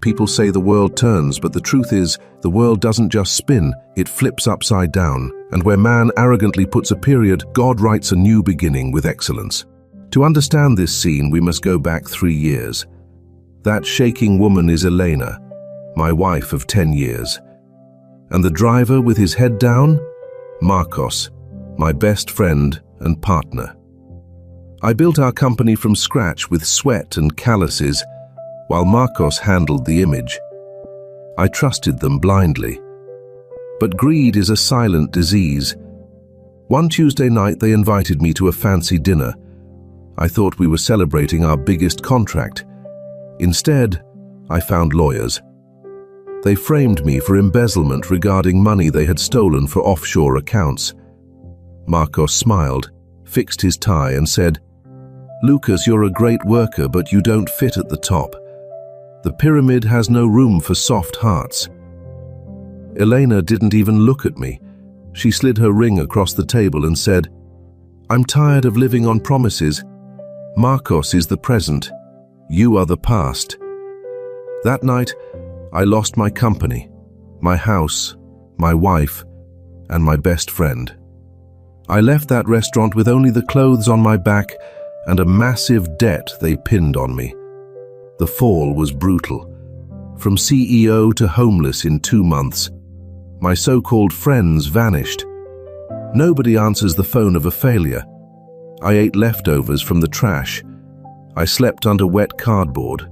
People say the world turns, but the truth is, the world doesn't just spin, it flips upside down. And where man arrogantly puts a period, God writes a new beginning with excellence. To understand this scene, we must go back 3 years. That shaking woman is Elena, my wife of 10 years. And the driver with his head down? Marcos, my best friend and partner. I built our company from scratch with sweat and calluses, while Marcos handled the image. I trusted them blindly. But greed is a silent disease. One Tuesday night they invited me to a fancy dinner. I thought we were celebrating our biggest contract. Instead, I found lawyers. They framed me for embezzlement regarding money they had stolen for offshore accounts. Marcos smiled, fixed his tie and said, "Lucas, you're a great worker, but you don't fit at the top. The pyramid has no room for soft hearts." Elena didn't even look at me. She slid her ring across the table and said, "I'm tired of living on promises. Marcos is the present. You are the past." That night, I lost my company, my house, my wife, and my best friend. I left that restaurant with only the clothes on my back and a massive debt they pinned on me. The fall was brutal. From CEO to homeless in 2 months. My so-called friends vanished. Nobody answers the phone of a failure. I ate leftovers from the trash. I slept under wet cardboard.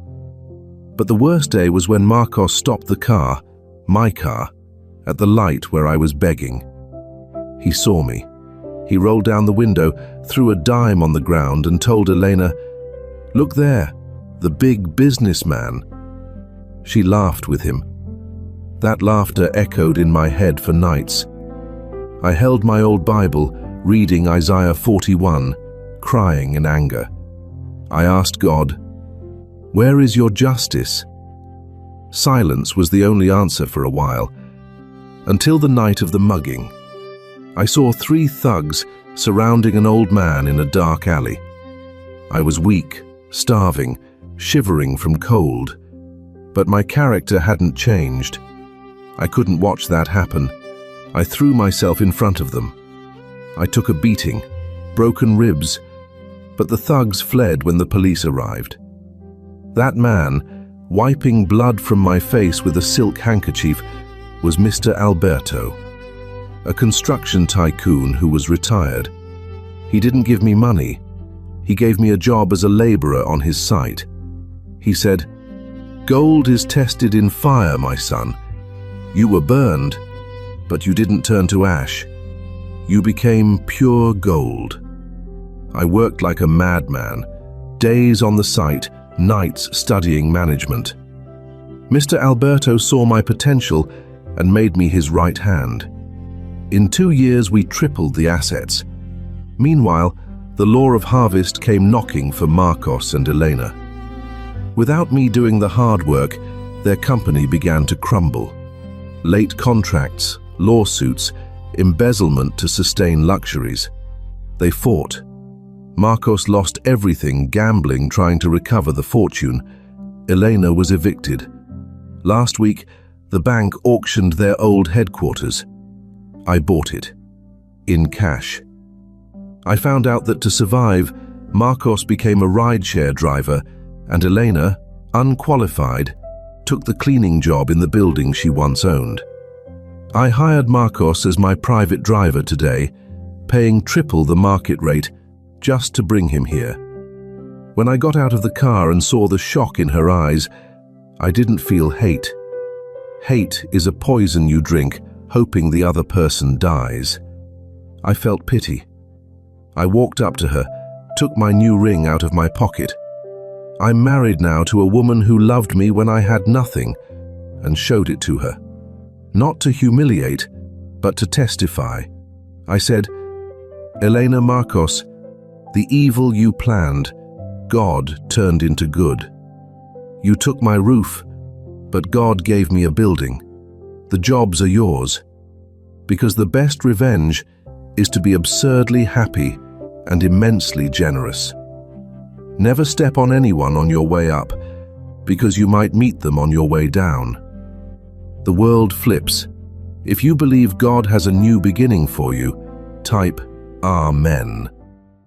But the worst day was when Marcos stopped the car, my car, at the light where I was begging. He saw me. He rolled down the window, threw a dime on the ground and told Elena, "Look there, the big businessman." She laughed with him. That laughter echoed in my head for nights. I held my old Bible, reading Isaiah 41, crying in anger. I asked God, "Where is your justice?" Silence was the only answer for a while, until the night of the mugging. I saw 3 thugs surrounding an old man in a dark alley. I was weak, starving, shivering from cold, but my character hadn't changed. I couldn't watch that happen. I threw myself in front of them. I took a beating, broken ribs, but the thugs fled when the police arrived. That man, wiping blood from my face with a silk handkerchief, was Mr. Alberto, a construction tycoon who was retired. He didn't give me money. He gave me a job as a laborer on his site. He said, "Gold is tested in fire, my son. You were burned, but you didn't turn to ash. You became pure gold." I worked like a madman, days on the site, nights studying management. Mr. Alberto saw my potential and made me his right hand. In 2 years, we tripled the assets. Meanwhile, the law of harvest came knocking for Marcos and Elena. Without me doing the hard work, their company began to crumble. Late contracts, lawsuits, embezzlement to sustain luxuries. They fought. Marcos lost everything gambling trying to recover the fortune. Elena was evicted. Last week, the bank auctioned their old headquarters. I bought it. In cash. I found out that to survive, Marcos became a rideshare driver and Elena, unqualified, took the cleaning job in the building she once owned. I hired Marcos as my private driver today, paying triple the market rate just to bring him here. When I got out of the car and saw the shock in her eyes, I didn't feel hate. Hate is a poison you drink, hoping the other person dies. I felt pity. I walked up to her, took my new ring out of my pocket. I'm married now to a woman who loved me when I had nothing, and showed it to her. Not to humiliate, but to testify. I said, "Elena Marcos, the evil you planned, God turned into good. You took my roof, but God gave me a building. The jobs are yours. Because the best revenge is to be absurdly happy and immensely generous. Never step on anyone on your way up. because you might meet them on your way down. The world flips. If you believe God has a new beginning for you, type Amen.